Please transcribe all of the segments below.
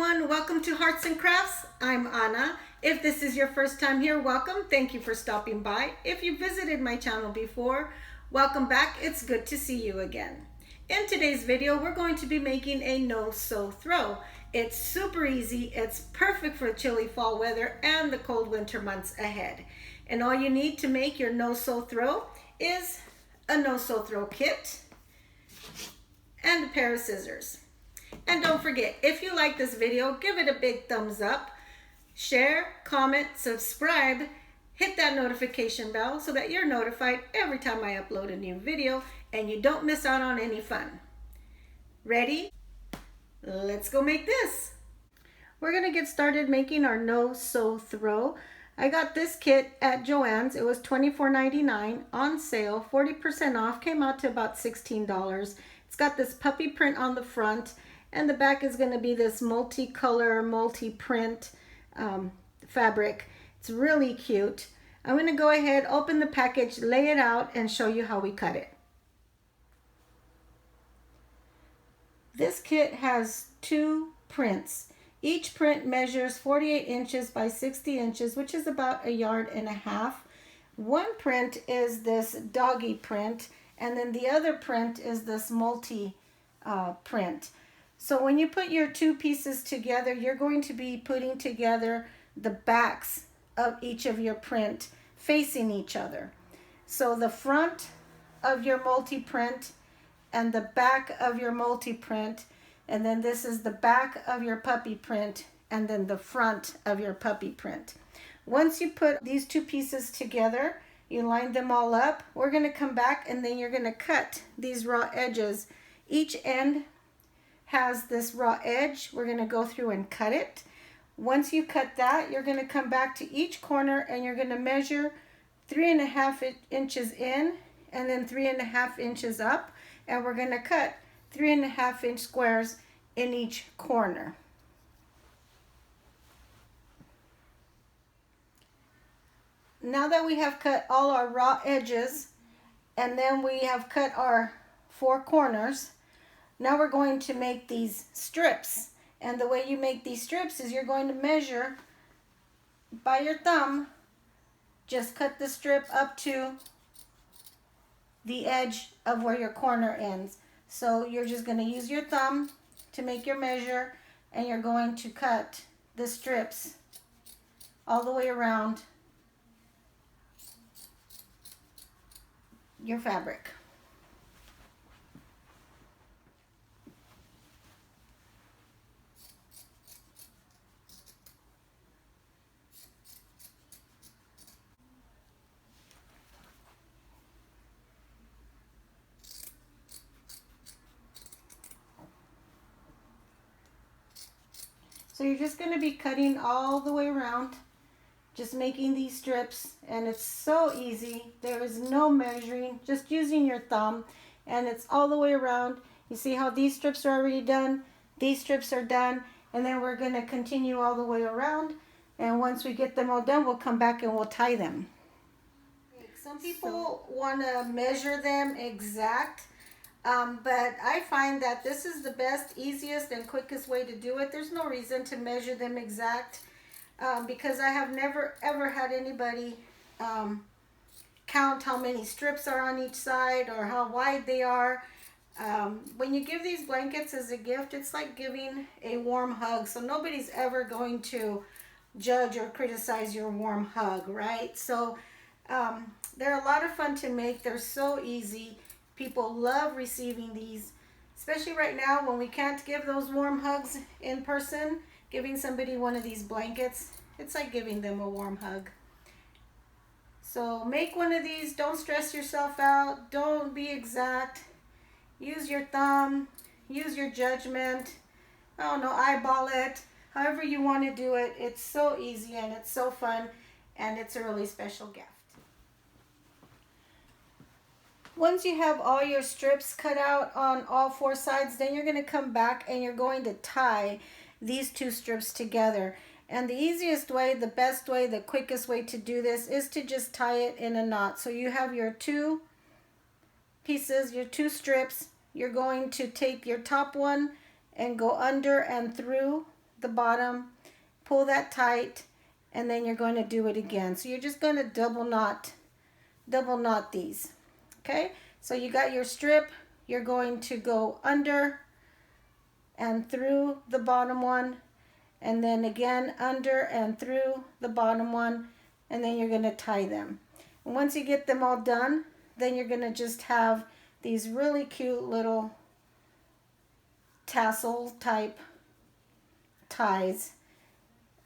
everyone, welcome to Hearts and Crafts. I'm Anna. If this is your first time here, welcome. Thank you for stopping by. If you visited my channel before, welcome back. It's good to see you again. In today's video, we're going to be making a no sew throw. It's super easy, it's perfect for chilly fall weather and the cold winter months ahead. And all you need to make your no sew throw is a no sew throw kit and a pair of scissors. And don't forget, if you like this video, give it a big thumbs up, share, comment, subscribe, hit that notification bell so that you're notified every time I upload a new video and you don't miss out on any fun. Ready? Let's go make this. We're gonna get started making our no sew throw. I got this kit at Joann's. It was $24.99 on sale, 40% off, came out to about $16. It's got this puppy print on the front, and the back is going to be this multicolor, multi-print fabric. It's really cute. I'm going to go ahead, open the package, lay it out, and show you how we cut it. This kit has two prints. Each print measures 48 inches by 60 inches, which is about 1.5 yards. One print is this doggy print, and then the other print is this multi print. So when you put your two pieces together, you're going to be putting together the backs of each of your print facing each other. So the front of your multi-print and the back of your multi-print, and then this is the back of your puppy print, and then the front of your puppy print. Once you put these two pieces together, you line them all up. We're going to come back and then you're going to cut these raw edges. Each end has this raw edge. We're going to go through and cut it. Once you cut that, you're going to come back to each corner and you're going to measure 3.5 inches in and then 3.5 inches up. And we're going to cut 3.5 inch squares in each corner. Now that we have cut all our raw edges and then we have cut our 4 corners, now we're going to make these strips. And the way you make these strips is you're going to measure by your thumb. Just cut the strip up to the edge of where your corner ends. So you're just going to use your thumb to make your measure, and you're going to cut the strips all the way around your fabric. So you're just going to be cutting all the way around, just making these strips, and it's so easy. There is no measuring, just using your thumb, and it's all the way around. You see how these strips are already done, these strips are done, and then we're going to continue all the way around, and once we get them all done, we'll come back and we'll tie them. Some people want to measure them exact, but I find that this is the best, easiest, and quickest way to do it. There's no reason to measure them exact. Because I have never ever had anybody count how many strips are on each side or how wide they are. When you give these blankets as a gift, it's like giving a warm hug. So nobody's ever going to judge or criticize your warm hug, right? So they're a lot of fun to make. They're so easy. People love receiving these, especially right now when we can't give those warm hugs in person. Giving somebody one of these blankets, it's like giving them a warm hug. So make one of these. Don't stress yourself out. Don't be exact. Use your thumb. Use your judgment. I don't know, eyeball it. However you want to do it. It's so easy and it's so fun, and it's a really special gift. Once you have all your strips cut out on all 4 sides, then you're going to come back and you're going to tie these 2 strips together. And the easiest way, the best way, the quickest way to do this is to just tie it in a knot. So you have your 2 pieces, your 2 strips. You're going to take your top one and go under and through the bottom, pull that tight, and then you're going to do it again. So you're just going to double knot these. Okay, so you got your strip. You're going to go under and through the bottom one, and then again under and through the bottom one, and then you're going to tie them. And once you get them all done, then you're going to just have these really cute little tassel type ties,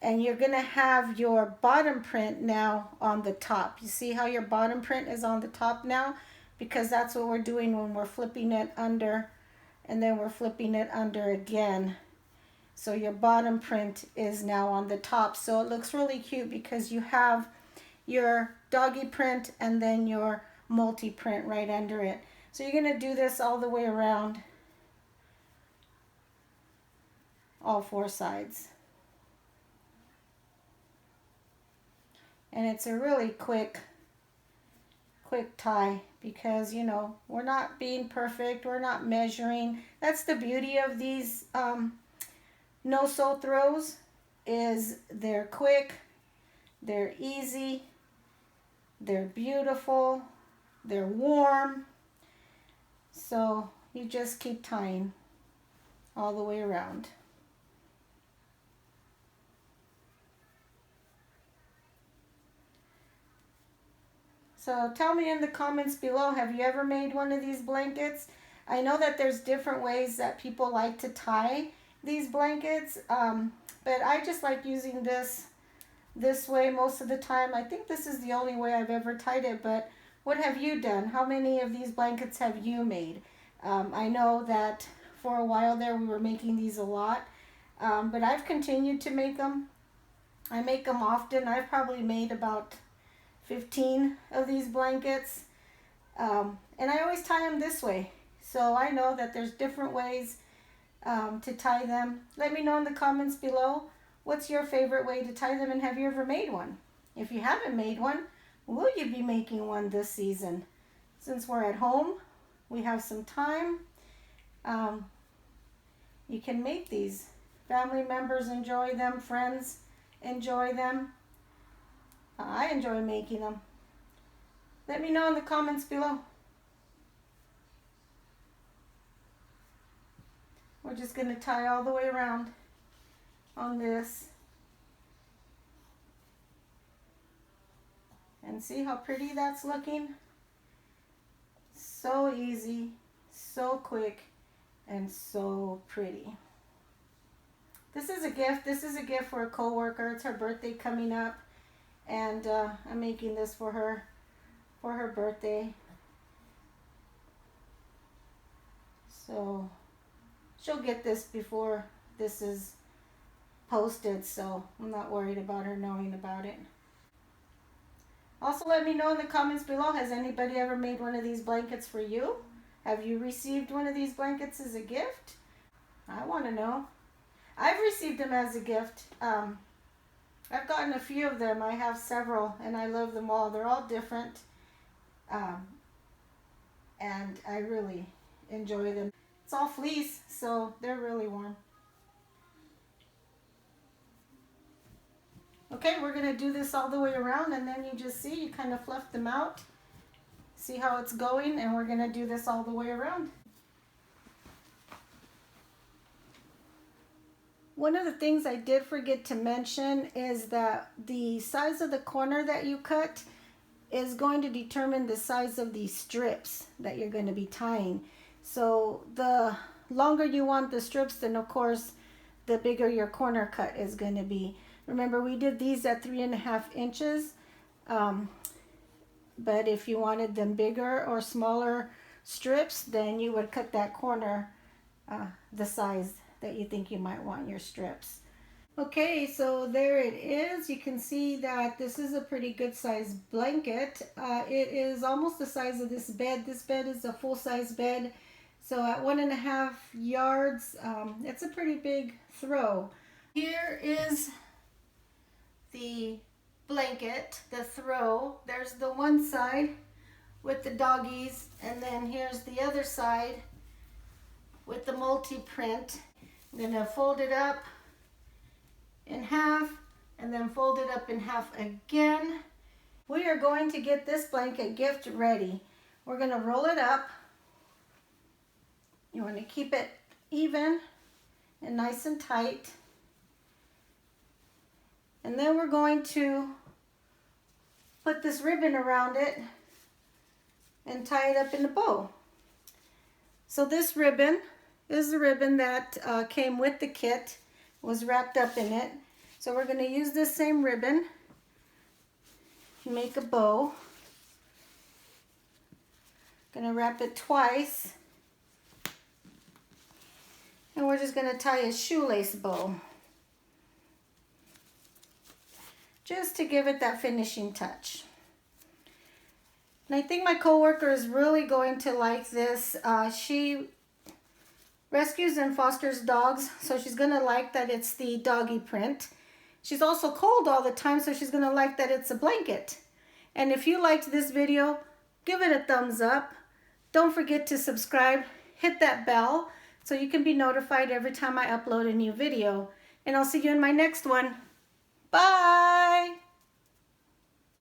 and you're going to have your bottom print now on the top. You see how your bottom print is on the top now? Because that's what we're doing when we're flipping it under, and then we're flipping it under again. So your bottom print is now on the top. So it looks really cute because you have your doggy print and then your multi-print right under it. So you're going to do this all the way around, all four sides. And it's a really quick tie because, you know, we're not being perfect. We're not measuring. That's the beauty of these no sew throws, is they're quick, they're easy, they're beautiful, they're warm. So you just keep tying all the way around. So tell me in the comments below, have you ever made one of these blankets? I know that there's different ways that people like to tie these blankets, but I just like using this way most of the time. I think this is the only way I've ever tied it, but what have you done? How many of these blankets have you made? I know that for a while there we were making these a lot, but I've continued to make them. I make them often. I've probably made about 15 of these blankets, and I always tie them this way. So I know that there's different ways to tie them. Let me know in the comments below, what's your favorite way to tie them, and have you ever made one? If you haven't made one, will you be making one this season? Since we're at home, we have some time. You can make these. Family members enjoy them, friends enjoy them. I enjoy making them. Let me know in the comments below. We're just going to tie all the way around on this. And see how pretty that's looking? So easy, so quick, and so pretty. This is a gift. This is a gift for a coworker. It's her birthday coming up, and I'm making this for her birthday. So she'll get this before this is posted, so I'm not worried about her knowing about it. Also, let me know in the comments below, has anybody ever made one of these blankets for you? Have you received one of these blankets as a gift? I want to know. I've received them as a gift. I've gotten a few of them. I have several, and I love them all. They're all different, and I really enjoy them. It's all fleece, so they're really warm. Okay, we're going to do this all the way around, and then you just see, you kind of fluff them out. See how it's going, and we're going to do this all the way around. One of the things I did forget to mention is that the size of the corner that you cut is going to determine the size of the strips that you're going to be tying. So the longer you want the strips, then of course the bigger your corner cut is going to be. Remember, we did these at 3.5 inches, but if you wanted them bigger or smaller strips, then you would cut that corner the size that you think you might want your strips. Okay, so there it is. You can see that this is a pretty good size blanket. It is almost the size of this bed. This bed is a full-size bed. So at 1.5 yards, it's a pretty big throw. Here is the blanket, the throw. There's the one side with the doggies, and then here's the other side with the multi-print. I'm gonna fold it up in half and then fold it up in half again. We are going to get this blanket gift ready. We're going to roll it up. You want to keep it even and nice and tight. And then we're going to put this ribbon around it and tie it up in a bow. So this ribbon is the ribbon that came with the kit, was wrapped up in it. So we're going to use this same ribbon to make a bow. Going to wrap it twice. And we're just going to tie a shoelace bow, just to give it that finishing touch. And I think my coworker is really going to like this. She rescues and fosters dogs, so she's going to like that it's the doggy print. She's also cold all the time, so she's going to like that it's a blanket. And if you liked this video, give it a thumbs up. Don't forget to subscribe, hit that bell, so you can be notified every time I upload a new video. And I'll see you in my next one. Bye!